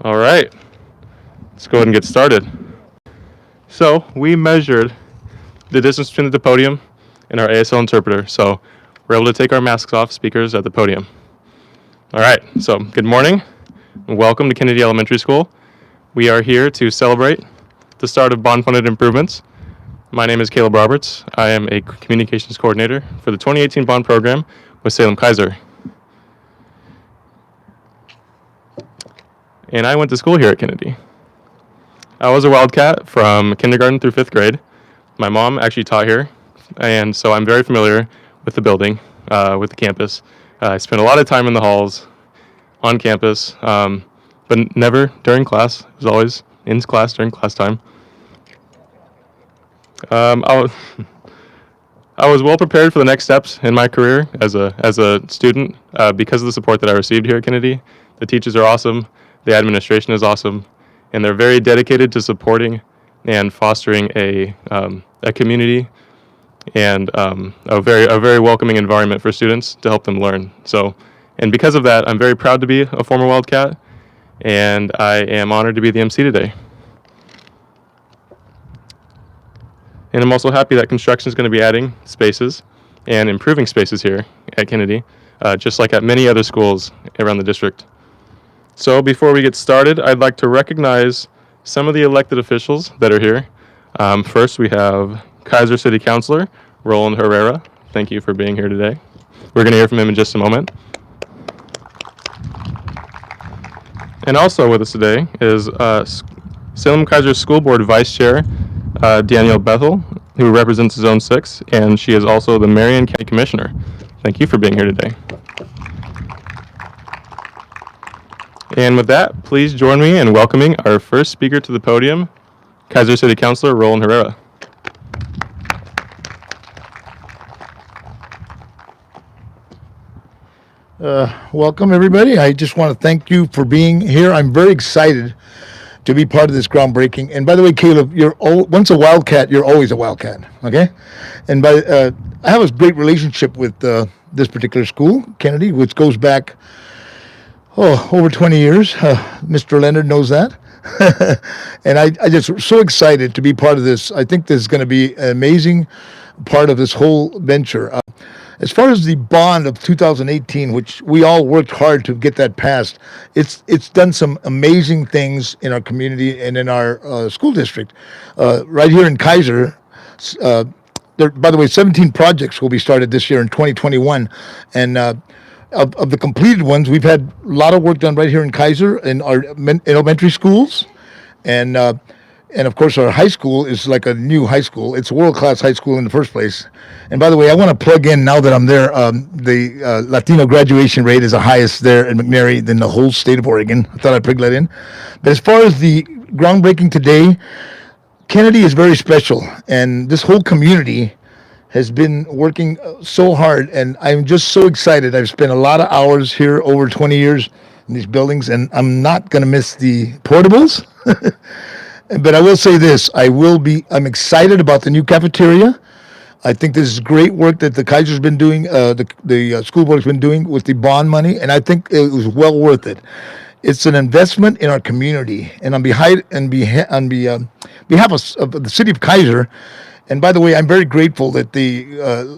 All right, let's go ahead and get started. So we measured the distance between the podium and our ASL interpreter. So we're able to take our masks off, speakers at the podium. All right, so good morning and welcome to Kennedy Elementary School. We are here to celebrate the start of bond-funded improvements. My name is Caleb Roberts. I am a communications coordinator for the 2018 bond program with Salem-Keizer. And I went to school here at Kennedy. I was a Wildcat from kindergarten through 5th grade. My mom actually taught here, and so I'm very familiar with the building, with the campus. I spent a lot of time in the halls, on campus, but never during class. It was always in class during class time. I was well prepared for the next steps in my career as a student because of the support that I received here at Kennedy. The teachers are awesome. The administration is awesome, and they're very dedicated to supporting and fostering a community and a very welcoming environment for students to help them learn. So, and because of that, I'm very proud to be a former Wildcat, and I am honored to be the MC today. And I'm also happy that construction is going to be adding spaces and improving spaces here at Kennedy, just like at many other schools around the district. So before we get started, I'd like to recognize some of the elected officials that are here. First, we have Keizer City Councilor Roland Herrera. Thank you for being here today. We're going to hear from him in just a moment. And also with us today is Salem-Keizer School Board Vice Chair Danielle Bethel, who represents Zone 6, and she is also the Marion County Commissioner. Thank you for being here today. And with that, please join me in welcoming our first speaker to the podium, Keizer City Councilor Roland Herrera. Welcome, everybody. I just want to thank you for being here. I'm very excited to be part of this groundbreaking. And by the way, Caleb, once a Wildcat, you're always a Wildcat, okay? And I have a great relationship with this particular school, Kennedy, which goes back over 20 years. Mr. Leonard knows that. And I just so excited to be part of this. I think this is going to be an amazing part of this whole venture. As far as the bond of 2018, which we all worked hard to get that passed, it's done some amazing things in our community and in our school district. Right here in Keizer, by the way, 17 projects will be started this year in 2021. And of the completed ones, we've had a lot of work done right here in Keizer in our elementary schools. And of course, our high school is like a new high school. It's a world-class high school in the first place. And by the way, I want to plug in, now that I'm there, the Latino graduation rate is the highest there in McNary than the whole state of Oregon. I thought I'd plug that in. But as far as the groundbreaking today, Kennedy is very special. And this whole community has been working so hard, and I'm just so excited. I've spent a lot of hours here over 20 years in these buildings, and I'm not going to miss the portables. But I will say this, I'm excited about the new cafeteria. I think this is great work that the Keizer's been doing, the school board's been doing with the bond money, and I think it was well worth it. It's an investment in our community, and on behalf of the city of Keizer. And by the way, I'm very grateful that they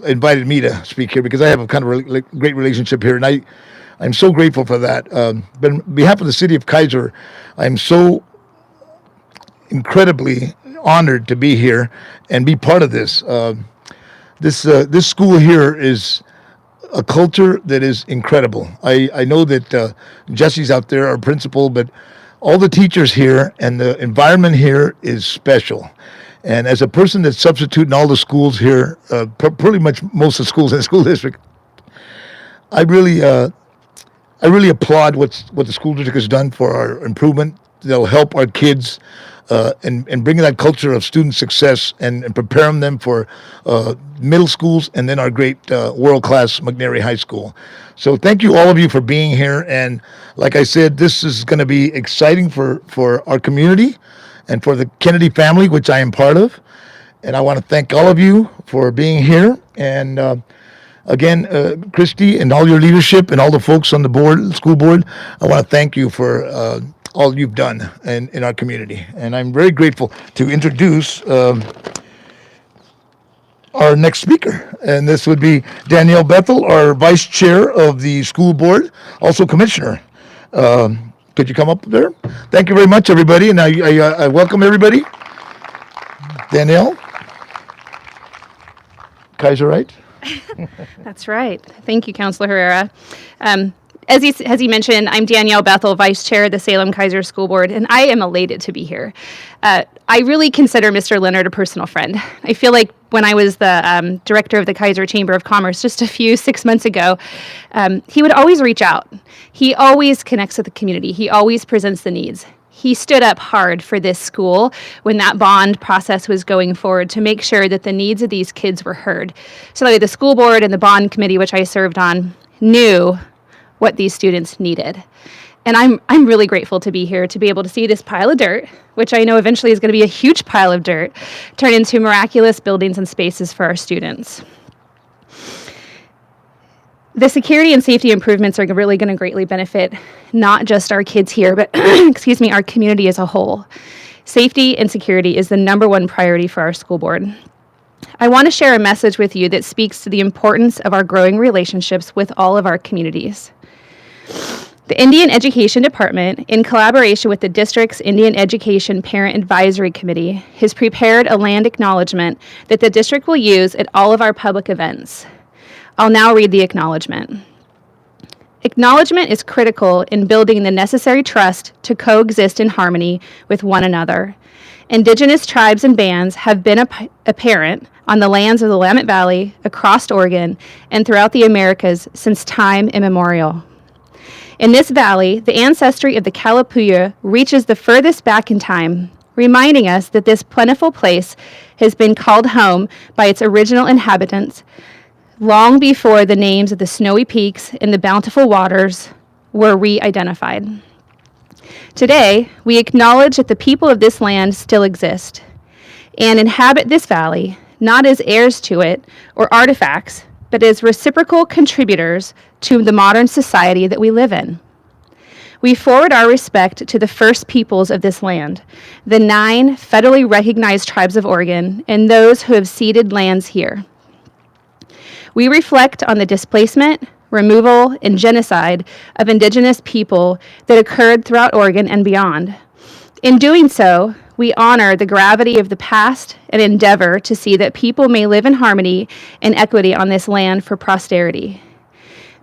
invited me to speak here, because I have a kind of great relationship here, and I'm so grateful for that. But on behalf of the city of Keizer, I'm so incredibly honored to be here and be part of this. This school here is a culture that is incredible. I know that Jesse's out there, our principal, but all the teachers here and the environment here is special. And as a person that's substituting all the schools here, pretty much most of the schools in the school district, I really applaud what the school district has done for our improvement. They'll help our kids and bring that culture of student success and prepare them for middle schools and then our great world-class McNary High School. So thank you, all of you, for being here. And like I said, this is going to be exciting for our community and for the Kennedy family, which I am part of. And I want to thank all of you for being here. And again, Christy and all your leadership and all the folks on the board, school board, I want to thank you for all you've done in our community. And I'm very grateful to introduce our next speaker. And this would be Danielle Bethel, our Vice Chair of the School Board, also Commissioner. Could you come up there? Thank you very much, everybody. And I welcome everybody. Danielle? Keizer, right? That's right. Thank you, Councilor Herrera. As he mentioned, I'm Danielle Bethel, Vice Chair of the Salem-Keizer School Board, and I am elated to be here. I really consider Mr. Leonard a personal friend. I feel like when I was the director of the Keizer Chamber of Commerce just 6 months ago, he would always reach out. He always connects with the community. He always presents the needs. He stood up hard for this school when that bond process was going forward to make sure that the needs of these kids were heard. So that the school board and the bond committee, which I served on, knew what these students needed. And I'm really grateful to be here to be able to see this pile of dirt, which I know eventually is going to be a huge pile of dirt, turn into miraculous buildings and spaces for our students. The security and safety improvements are really going to greatly benefit not just our kids here, but our community as a whole. Safety and security is the #1 priority for our school board. I want to share a message with you that speaks to the importance of our growing relationships with all of our communities. The Indian Education Department, in collaboration with the district's Indian Education Parent Advisory Committee, has prepared a land acknowledgement that the district will use at all of our public events. I'll now read the acknowledgement. Acknowledgement is critical in building the necessary trust to coexist in harmony with one another. Indigenous tribes and bands have been apparent on the lands of the Willamette Valley, across Oregon, and throughout the Americas since time immemorial. In this valley, the ancestry of the Kalapuya reaches the furthest back in time, reminding us that this plentiful place has been called home by its original inhabitants long before the names of the snowy peaks and the bountiful waters were re-identified. Today, we acknowledge that the people of this land still exist and inhabit this valley, not as heirs to it or artifacts, but as reciprocal contributors to the modern society that we live in. We forward our respect to the first peoples of this land, the 9 federally recognized tribes of Oregon, and those who have ceded lands here. We reflect on the displacement, removal, and genocide of Indigenous people that occurred throughout Oregon and beyond. In doing so, we honor the gravity of the past and endeavor to see that people may live in harmony and equity on this land for posterity.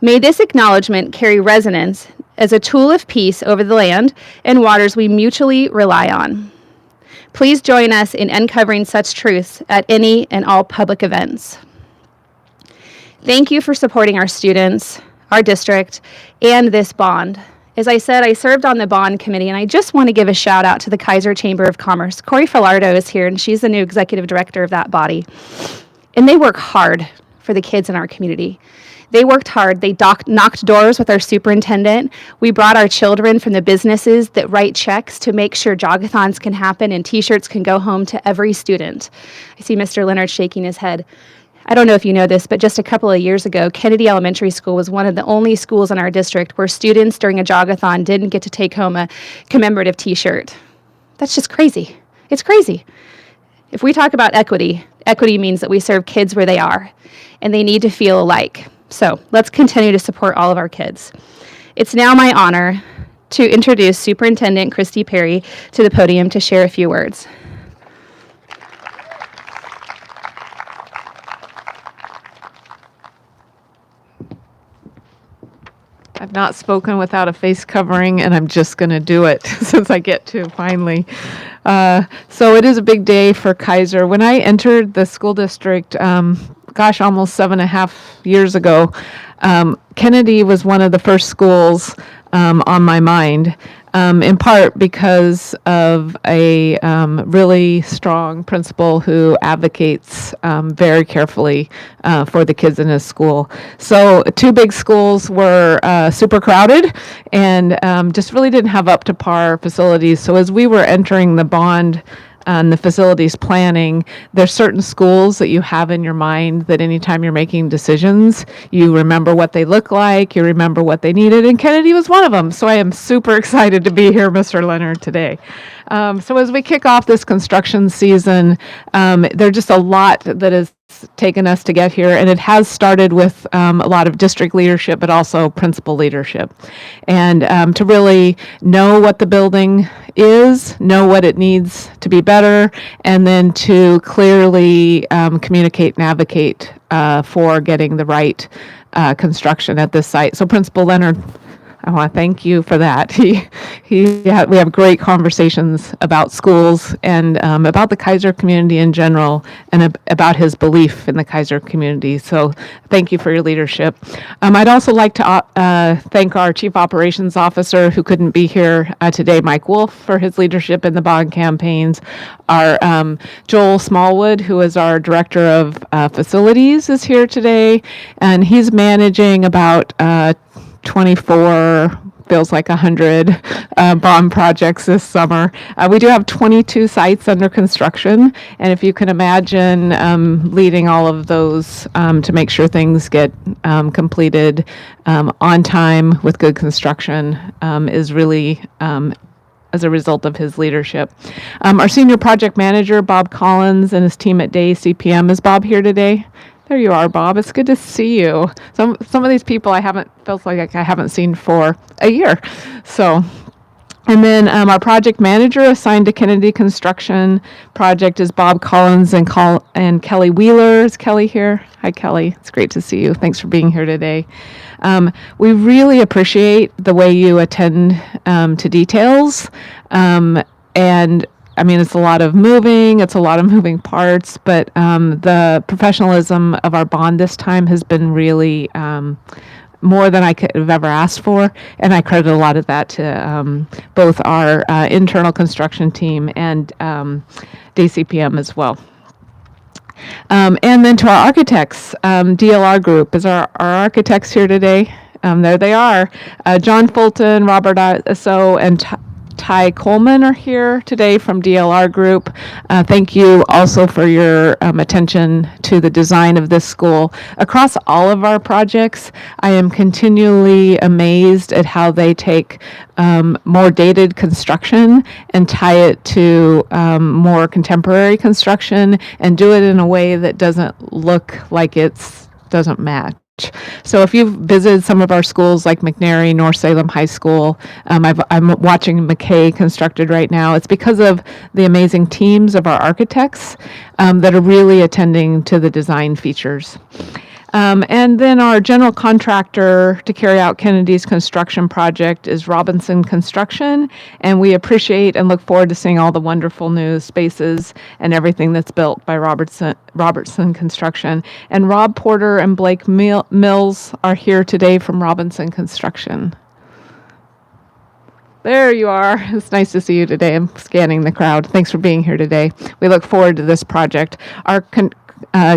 May this acknowledgement carry resonance as a tool of peace over the land and waters we mutually rely on. Please join us in uncovering such truths at any and all public events. Thank you for supporting our students, our district, and this bond. As I said, I served on the bond committee, and I just want to give a shout out to the Keizer Chamber of Commerce. Corey Filardo is here, and she's the new executive director of that body. And they work hard for the kids in our community. They worked hard. They knocked doors with our superintendent. We brought our children from the businesses that write checks to make sure jogathons can happen and t-shirts can go home to every student. I see Mr. Leonard shaking his head. I don't know if you know this, but just a couple of years ago, Kennedy Elementary School was one of the only schools in our district where students during a jogathon didn't get to take home a commemorative t-shirt. That's just crazy. It's crazy. If we talk about equity, equity means that we serve kids where they are, and they need to feel alike. So let's continue to support all of our kids. It's now my honor to introduce Superintendent Christy Perry to the podium to share a few words. I've not spoken without a face covering, and I'm just going to do it since I get to finally. So it is a big day for Keizer. When I entered the school district, almost 7.5 years ago, Kennedy was one of the first schools on my mind, in part because of a really strong principal who advocates very carefully for the kids in his school. So 2 big schools were super crowded and just really didn't have up to par facilities. So as we were entering the bond and the facilities planning, there's certain schools that you have in your mind that anytime you're making decisions, you remember what they look like, you remember what they needed, and Kennedy was one of them. So I am super excited to be here, Mr. Leonard, today. So as we kick off this construction season, there's just a lot that has taken us to get here, and it has started with a lot of district leadership, but also principal leadership. And to really know what the building is, know what it needs to be better, and then to clearly communicate and advocate for getting the right construction at this site. So Principal Leonard, I want to thank you for that. We have great conversations about schools and about the Keizer community in general, and about his belief in the Keizer community. So thank you for your leadership. I'd also like to thank our Chief Operations Officer, who couldn't be here today, Mike Wolf, for his leadership in the bond campaigns. Our Joel Smallwood, who is our Director of Facilities, is here today, and he's managing about 24, feels like 100 bond projects this summer. We do have 22 sites under construction, and if you can imagine leading all of those to make sure things get completed on time with good construction is really as a result of his leadership. Our Senior Project Manager, Bob Collins, and his team at Day CPM. Is Bob here today? There you are, Bob. It's good to see you. Some of these people feels like I haven't seen for a year. So, and then our project manager assigned to Kennedy Construction Project is Bob Collins and Kelly Wheeler. Is Kelly here? Hi, Kelly. It's great to see you. Thanks for being here today. We really appreciate the way you attend to details, and I mean, it's a lot of moving parts, but the professionalism of our bond this time has been really more than I could have ever asked for, and I credit a lot of that to both our internal construction team and DCPM as well. And then to our architects, DLR Group. Is our architects here today? There they are. John Fulton, Robert Iso, and Ty Coleman are here today from DLR Group. Thank you also for your attention to the design of this school. Across all of our projects, I am continually amazed at how they take more dated construction and tie it to more contemporary construction and do it in a way that doesn't look like doesn't match. So if you've visited some of our schools like McNary, North Salem High School, I'm watching McKay constructed right now. It's because of the amazing teams of our architects that are really attending to the design features. And then our general contractor to carry out Kennedy's construction project is Robinson Construction, and we appreciate and look forward to seeing all the wonderful new spaces and everything that's built by Robertson Construction. And Rob Porter and Blake Mills are here today from Robinson Construction. There you are. It's nice to see you today. I'm scanning the crowd. Thanks for being here today. We look forward to this project. Our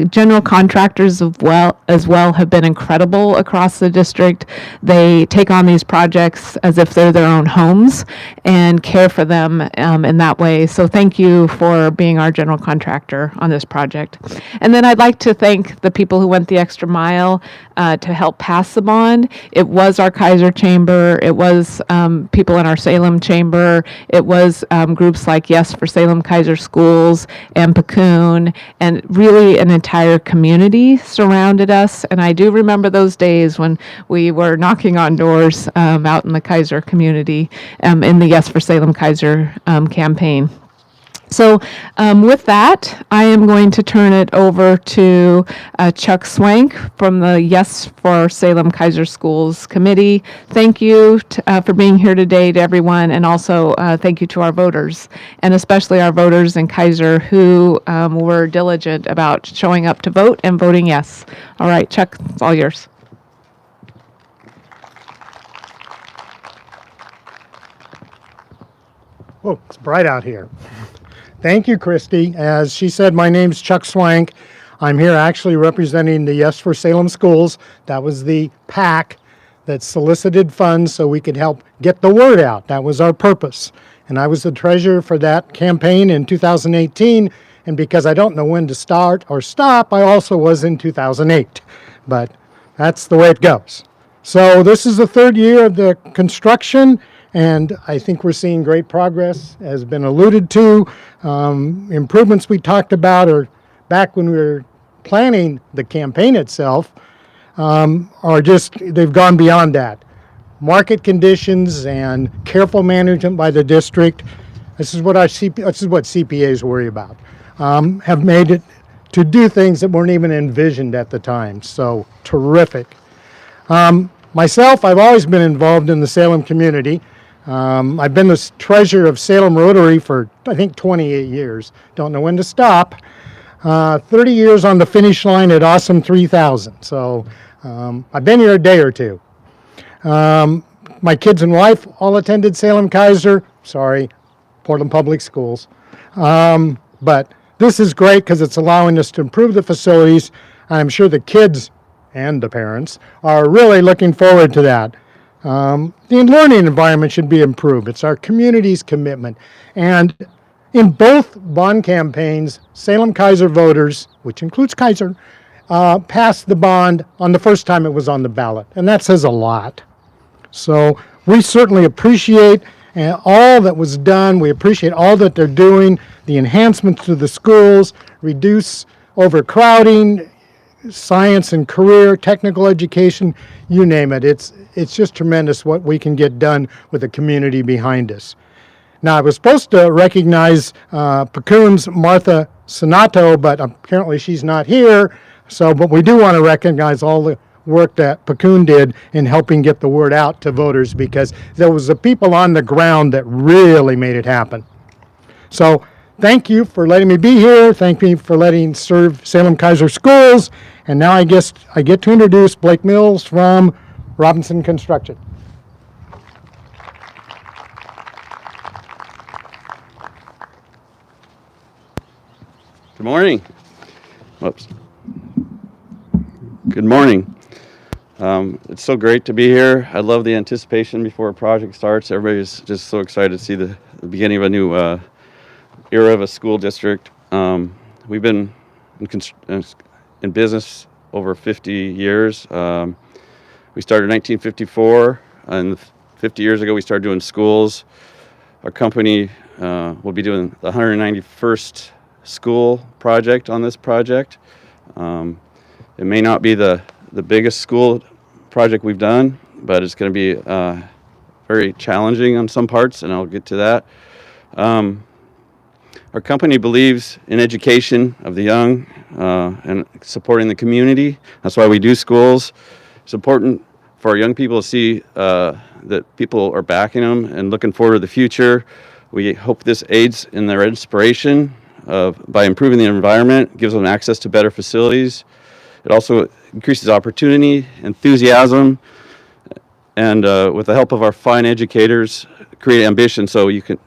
general contractors as well have been incredible across the district. They take on these projects as if they're their own homes and care for them in that way. So thank you for being our general contractor on this project. And then I'd like to thank the people who went the extra mile to help pass the bond. It was our Keizer Chamber. It was people in our Salem Chamber. It was groups like Yes for Salem-Keizer Schools and Piccoon, and really an entire community surrounded us. And I do remember those days when we were knocking on doors out in the Keizer community in the Yes for Salem-Keizer campaign. So with that, I am going to turn it over to Chuck Swank from the Yes for Salem-Keizer Schools Committee. Thank you for being here today to everyone, and also thank you to our voters, and especially our voters in Keizer who were diligent about showing up to vote and voting yes. All right, Chuck, it's all yours. Whoa, it's bright out here. Thank you, Christy. As she said, my name's Chuck Swank. I'm here actually representing the Yes for Salem Schools. That was the PAC that solicited funds so we could help get the word out. That was our purpose. and I was the treasurer for that campaign in 2018. And because I don't know when to start or stop, I also was in 2008. But that's the way it goes. So this is the third year of the construction, and I think we're seeing great progress, as been alluded to. Improvements we talked about are back when we were planning the campaign itself, are just, they've gone beyond that. Market conditions and careful management by the district, this is what CPAs worry about, have made it to do things that weren't even envisioned at the time. So terrific. Myself, I've always been involved in the Salem community. I've been the treasurer of Salem Rotary for, I think, 28 years. Don't know when to stop. 30 years on the finish line at Awesome 3000. So I've been here a day or two. My kids and wife all attended Salem-Keizer. Sorry, Portland Public Schools. But this is great because it's allowing us to improve the facilities. I'm sure the kids and the parents are really looking forward to that. The learning environment should be improved. It's our community's commitment. And in both bond campaigns, Salem-Keizer voters, which includes Keizer, passed the bond on the first time it was on the ballot. And that says a lot. So we certainly appreciate all that was done. We appreciate all that they're doing, the enhancements to the schools, reduce overcrowding, science and career, technical education, you name it. It's just tremendous what we can get done with the community behind us. Now, I was supposed to recognize Piccoon's Martha Sonato, but apparently she's not here. But we do want to recognize all the work that Piccoon did in helping get the word out to voters, because there was the people on the ground that really made it happen. So thank you for letting me be here. Thank you for letting serve Salem-Keizer Schools. And now I guess I get to introduce Blake Mills from Robinson Construction. Good morning. Whoops. Good morning. It's so great to be here. I love the anticipation before a project starts. Everybody's just so excited to see the beginning of a new era of a school district. We've been in business over 50 years. We started in 1954, and 50 years ago we started doing schools. Our company will be doing the 191st school project on this project. It may not be the biggest school project we've done, but it's going to be very challenging on some parts, and I'll get to that. Our company believes in education of the young and supporting the community. That's why we do schools. It's important for our young people to see that people are backing them and looking forward to the future. We hope this aids in their inspiration by improving the environment, gives them access to better facilities. It also increases opportunity, enthusiasm, and with the help of our fine educators, create ambition so you can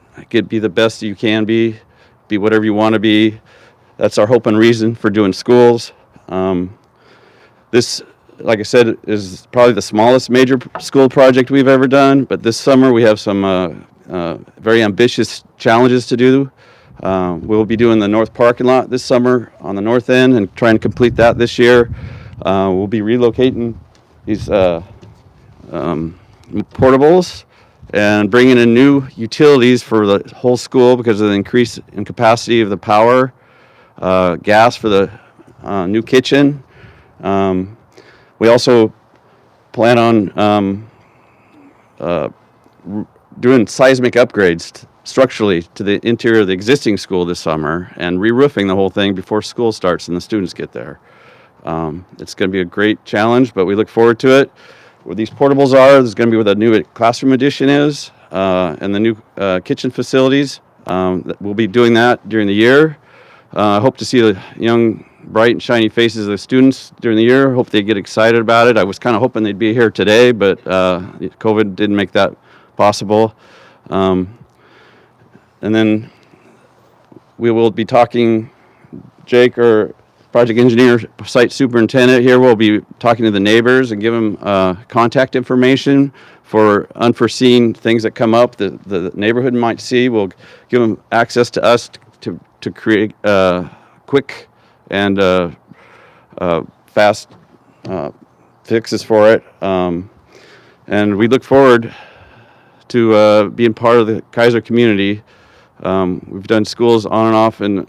be the best you can be whatever you want to be. That's our hope and reason for doing schools. This, like I said, is probably the smallest major school project we've ever done, but this summer we have some very ambitious challenges to do. We'll be doing the north parking lot this summer on the north end and trying to complete that this year. We'll be relocating these portables and bringing in new utilities for the whole school because of the increase in capacity of the power, gas for the new kitchen. We also plan on doing seismic upgrades structurally to the interior of the existing school this summer and re-roofing the whole thing before school starts and the students get there. It's going to be a great challenge, but we look forward to it. Where these portables are, this is going to be where the new classroom addition is, and the new kitchen facilities. We'll be doing that during the year. I hope to see the young, bright and shiny faces of the students during the year. Hope they get excited about it. I was kind of hoping they'd be here today, but COVID didn't make that possible. And then we will be talking, Jake, our project engineer, site superintendent here, will be talking to the neighbors and give them contact information for unforeseen things that come up that the neighborhood might see. We'll give them access to us to create quick and fast fixes for it. And we look forward to being part of the Keizer community. We've done schools on and off in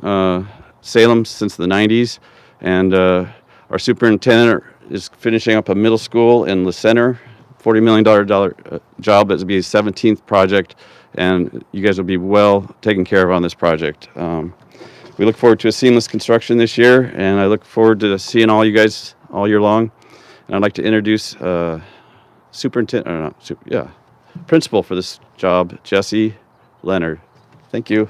Salem since the 90s, and our superintendent is finishing up a middle school in the center, $40 million job. That will be his 17th project, and you guys will be well taken care of on this project. We look forward to a seamless construction this year, and I look forward to seeing all you guys all year long. And I'd like to introduce principal for this job, Jesse Leonard. Thank you.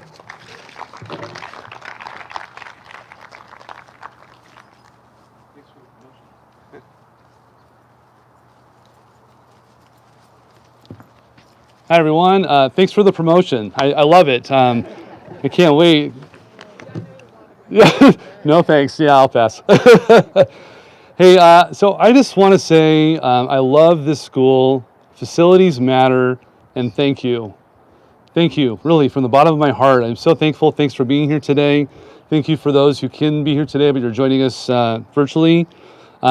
Hi, everyone. Thanks for the promotion. I love it. I can't wait. No, thanks. Yeah, I'll pass. Hey, so I just want to say I love this school. Facilities matter, and thank you. Thank you, really, from the bottom of my heart. I'm so thankful. Thanks for being here today. Thank you for those who can be here today, but you're joining us virtually.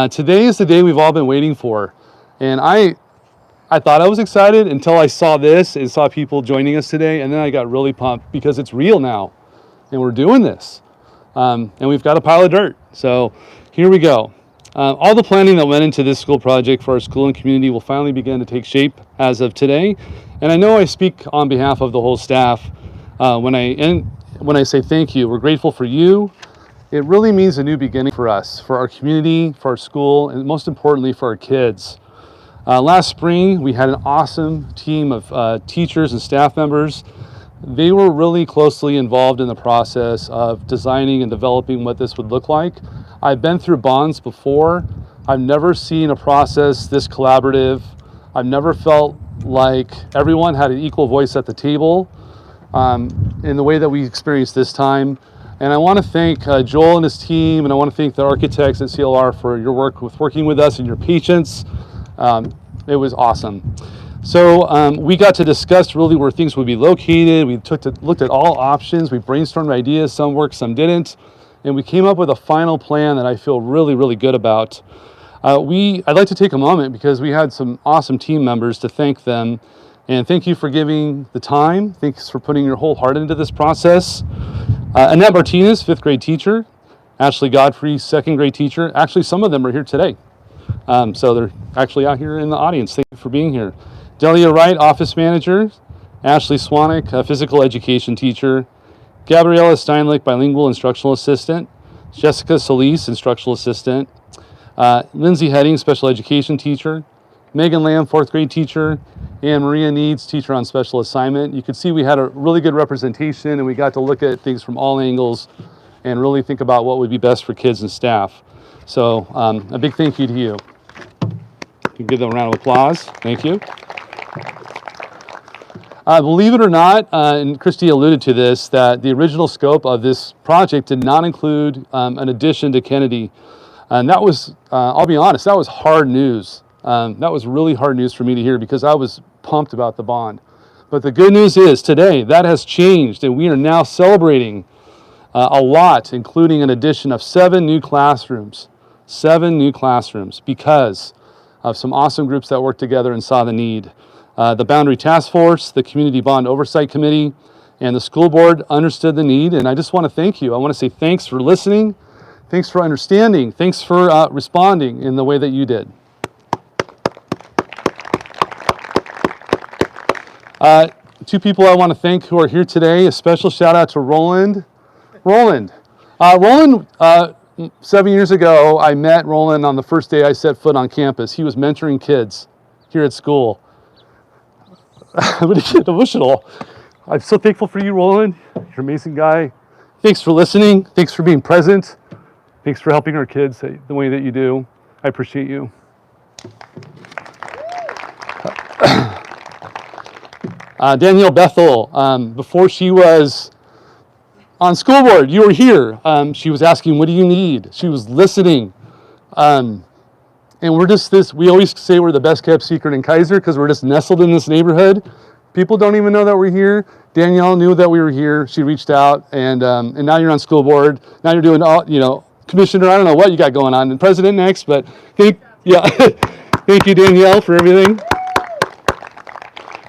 Today is the day we've all been waiting for, and I thought I was excited until I saw this and saw people joining us today, and then I got really pumped because it's real now, and we're doing this, and we've got a pile of dirt. So here we go. All the planning that went into this school project for our school and community will finally begin to take shape as of today, and I know I speak on behalf of the whole staff when I say thank you. We're grateful for you. It really means a new beginning for us, for our community, for our school, and most importantly for our kids. Last spring, we had an awesome team of teachers and staff members. They were really closely involved in the process of designing and developing what this would look like. I've been through bonds before. I've never seen a process this collaborative. I've never felt like everyone had an equal voice at the table in the way that we experienced this time. And I want to thank Joel and his team, and I want to thank the architects at CLR for your work with working with us and your patience. It was awesome. So we got to discuss really where things would be located. We looked at all options. We brainstormed ideas. Some worked, some didn't. And we came up with a final plan that I feel really, really good about. I'd like to take a moment because we had some awesome team members to thank them. And thank you for giving the time. Thanks for putting your whole heart into this process. Annette Martinez, 5th grade teacher. Ashley Godfrey, 2nd grade teacher. Actually, some of them are here today. So they're actually out here in the audience. Thank you for being here. Delia Wright, office manager. Ashley Swanek, a physical education teacher. Gabriella Steinlich, bilingual instructional assistant. Jessica Solis, instructional assistant. Lindsay Heading, special education teacher. Megan Lamb, 4th grade teacher. And Maria Needs, teacher on special assignment. You could see we had a really good representation, and we got to look at things from all angles and really think about what would be best for kids and staff. So a big thank you to you. You can give them a round of applause. Thank you. Believe it or not, and Christy alluded to this, that the original scope of this project did not include an addition to Kennedy. And that was, I'll be honest, that was hard news. That was really hard news for me to hear because I was pumped about the bond. But the good news is today that has changed, and we are now celebrating a lot, including an addition of 7 new classrooms. 7 new classrooms because of some awesome groups that worked together and saw the need. The Boundary Task Force, the Community Bond Oversight Committee, and the school board understood the need, and I just want to thank you. I want to say thanks for listening, thanks for understanding, thanks for responding in the way that you did. Two people I want to thank who are here today. A special shout out to Roland. Roland, 7 years ago, I met Roland on the first day I set foot on campus. He was mentoring kids here at school. I'm going to get emotional. I'm so thankful for you, Roland. You're an amazing guy. Thanks for listening. Thanks for being present. Thanks for helping our kids the way that you do. I appreciate you. Danielle Bethel, before she was on school board, you were here. She was asking, what do you need? She was listening. And we're just this, we always say we're the best kept secret in Keizer because we're just nestled in this neighborhood. People don't even know that we're here. Danielle knew that we were here. She reached out, and now you're on school board. Now you're doing all, commissioner, I don't know what you got going on, and president next, but yeah. Thank you, Danielle, for everything.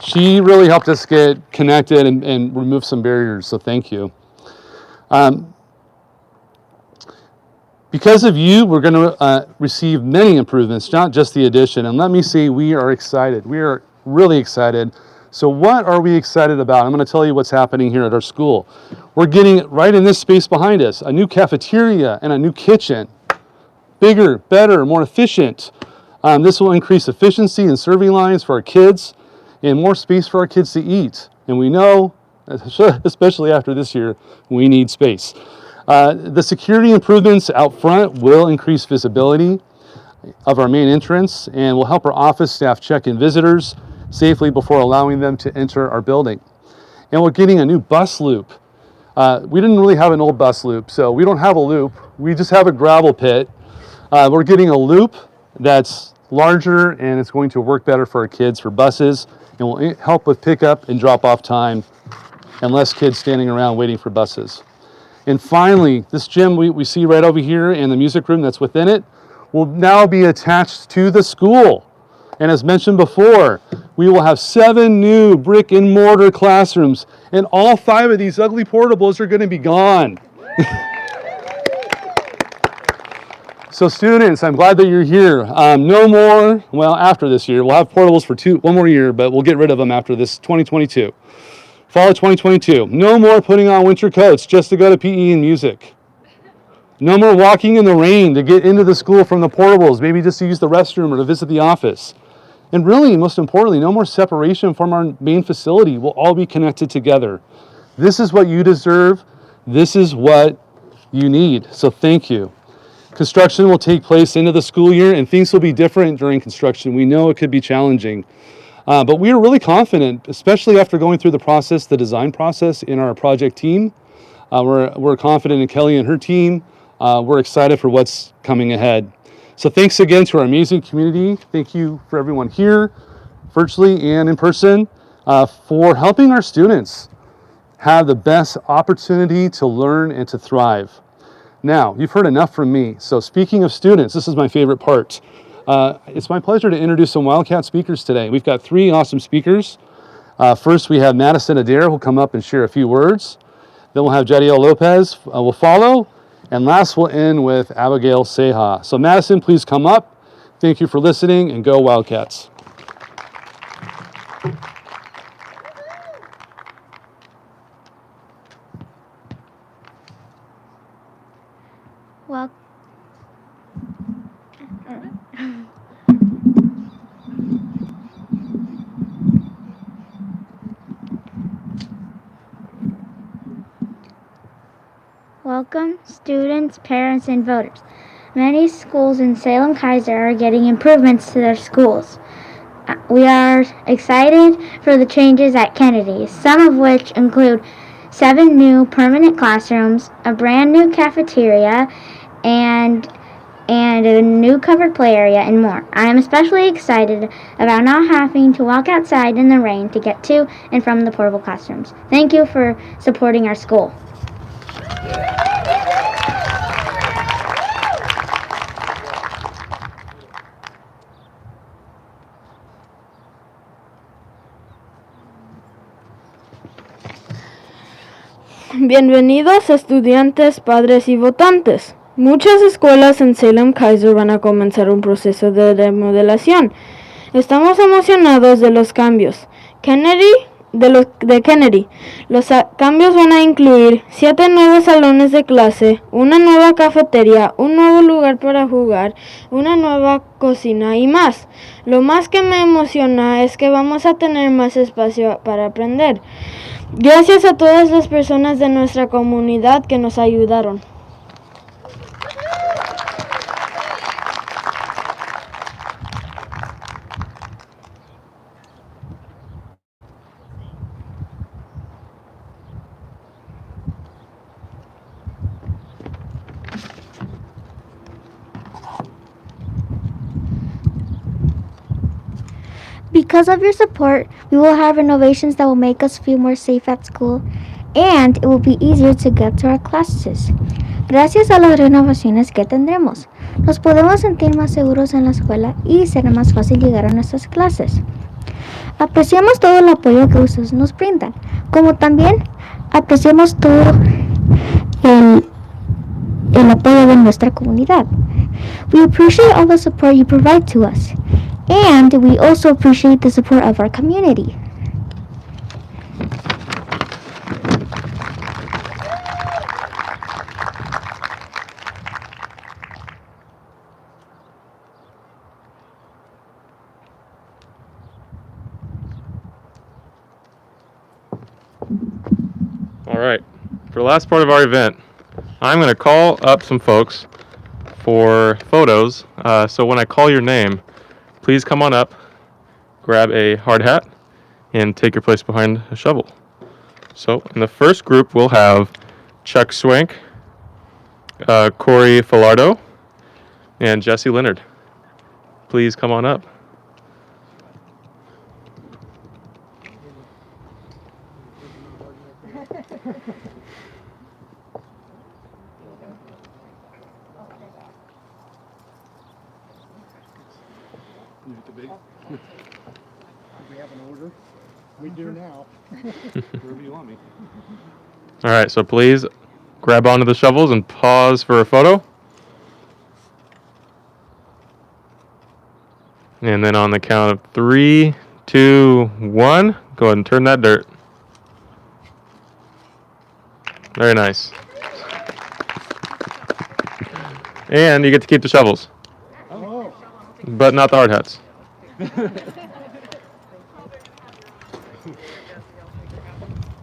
She really helped us get connected and remove some barriers, so thank you. Because of you, we're going to receive many improvements, not just the addition. And let me say, we are excited. We are really excited. So what are we excited about? I'm going to tell you what's happening here at our school. We're getting right in this space behind us, a new cafeteria and a new kitchen. Bigger, better, more efficient. This will increase efficiency in serving lines for our kids and more space for our kids to eat. And we know, especially after this year, we need space. The security improvements out front will increase visibility of our main entrance and will help our office staff check in visitors safely before allowing them to enter our building. And we're getting a new bus loop. We didn't really have an old bus loop, so we don't have a loop. We just have a gravel pit. We're getting a loop that's larger and it's going to work better for our kids for buses and will help with pickup and drop off time and less kids standing around waiting for buses. And finally, this gym we see right over here and the music room that's within it will now be attached to the school. And as mentioned before, we will have 7 new brick and mortar classrooms, and all 5 of these ugly portables are going to be gone. So students, I'm glad that you're here. No more, well, after this year, we'll have portables for 1 more year, but we'll get rid of them after this 2022. Fall of 2022, no more putting on winter coats just to go to PE and music. No more walking in the rain to get into the school from the portables, maybe just to use the restroom or to visit the office. And really, most importantly, no more separation from our main facility. We'll all be connected together. This is what you deserve. This is what you need. So thank you. Construction will take place into the school year, and things will be different during construction. We know it could be challenging. But we are really confident, especially after going through the design process in our project team. We're confident in Kelly and her team. We're excited for what's coming ahead. So thanks again to our amazing community. Thank you for everyone here, virtually and in person, for helping our students have the best opportunity to learn and to thrive. Now, you've heard enough from me. So speaking of students, this is my favorite part. It's my pleasure to introduce some Wildcat speakers today. We've got 3 awesome speakers. First, we have Madison Adair, who'll come up and share a few words. Then we'll have Jadiel Lopez will follow. And last, we'll end with Abigail Seha. So Madison, please come up. Thank you for listening, and go Wildcats. Well, welcome, students, parents, and voters. Many schools in Salem-Keizer are getting improvements to their schools. We are excited for the changes at Kennedy, some of which include 7 new permanent classrooms, a brand new cafeteria, and a new covered play area, and more. I am especially excited about not having to walk outside in the rain to get to and from the portable classrooms. Thank you for supporting our school. Bienvenidos estudiantes, padres y votantes. Muchas escuelas en Salem-Keizer van a comenzar un proceso de remodelación. Estamos emocionados de los cambios. De Kennedy. Los cambios van a incluir 7 nuevos salones de clase, una nueva cafetería, un nuevo lugar para jugar, una nueva cocina y más. Lo más que me emociona es que vamos a tener más espacio para aprender. Gracias a todas las personas de nuestra comunidad que nos ayudaron. Because of your support, we will have renovations that will make us feel more safe at school, and it will be easier to get to our classes. Gracias a las renovaciones que tendremos, nos podemos sentir más seguros en la escuela y será más fácil llegar a nuestras clases. Apreciamos todo el apoyo que ustedes nos brindan, como también apreciamos todo el apoyo de nuestra comunidad. We appreciate all the support you provide to us, and we also appreciate the support of our community. All right, for the last part of our event, I'm going to call up some folks for photos. So when I call your name, please come on up, grab a hard hat, and take your place behind a shovel. So in the first group, we'll have Chuck Swank, Corey Filardo, and Jesse Leonard. Please come on up. We have an order. We do now. Wherever you want me. All right, so please grab onto the shovels and pause for a photo. And then on the count of 3, 2, 1, go ahead and turn that dirt. Very nice. And you get to keep the shovels. Oh. But not the hard hats.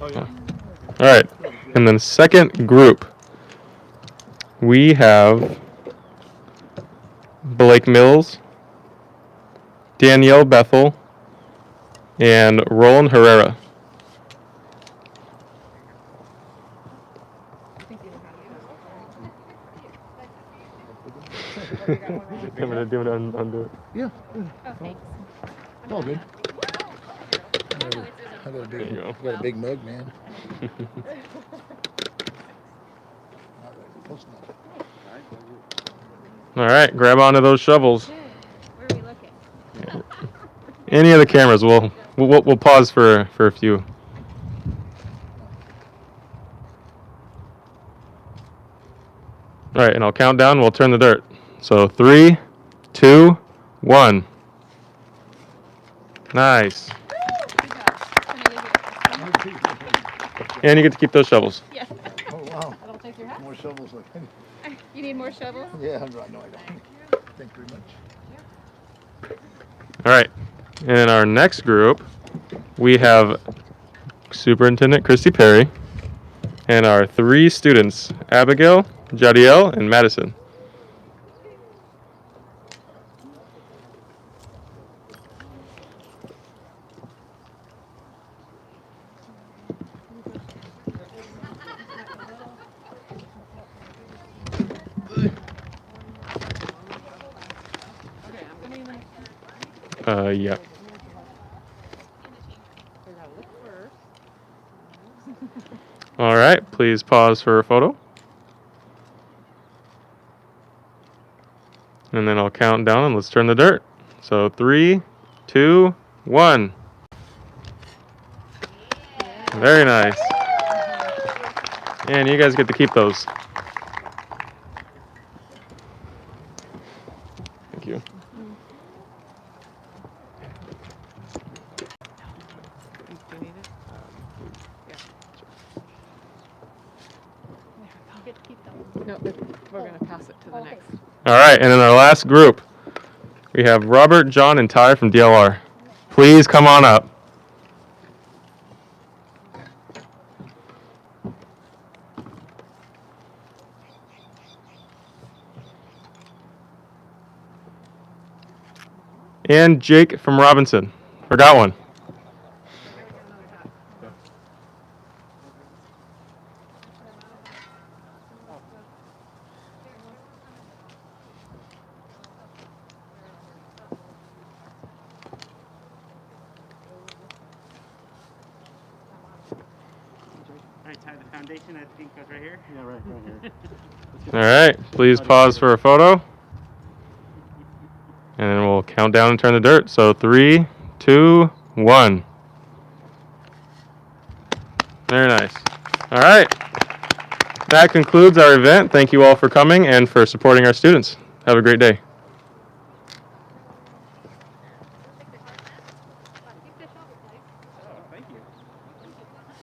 All right, and then second group, we have Blake Mills, Danielle Bethel, and Roland Herrera. I'm gonna do it undo it. Yeah. Oh, thanks. It's all good. I got a big mug, man. All right, grab onto those shovels. Where are we looking? Any of the cameras, we'll pause for a few. All right, and I'll count down. We'll turn the dirt. So 3, 2, 1. Nice. And you get to keep those shovels. Yes. Oh, wow. That'll take your hat. More shovels. You need more shovels? Yeah, no, I don't. Thank you very much. All right. And in our next group, we have Superintendent Christy Perry and our 3 students, Abigail, Jadiel, and Madison. Yeah. All right, please pause for a photo. And then I'll count down and let's turn the dirt. So 3, 2, 1. Very nice. And you guys get to keep those. Thank you. No, we're going to pass it to the next. All right, and in our last group, we have Robert, John, and Ty from DLR. Please come on up. And Jake from Robinson. Forgot one. tie the foundation, I think goes right here. Yeah, right here. All right, please pause for a photo. And then we'll count down and turn the dirt. So 3, 2, 1. Very nice. All right. That concludes our event. Thank you all for coming and for supporting our students. Have a great day.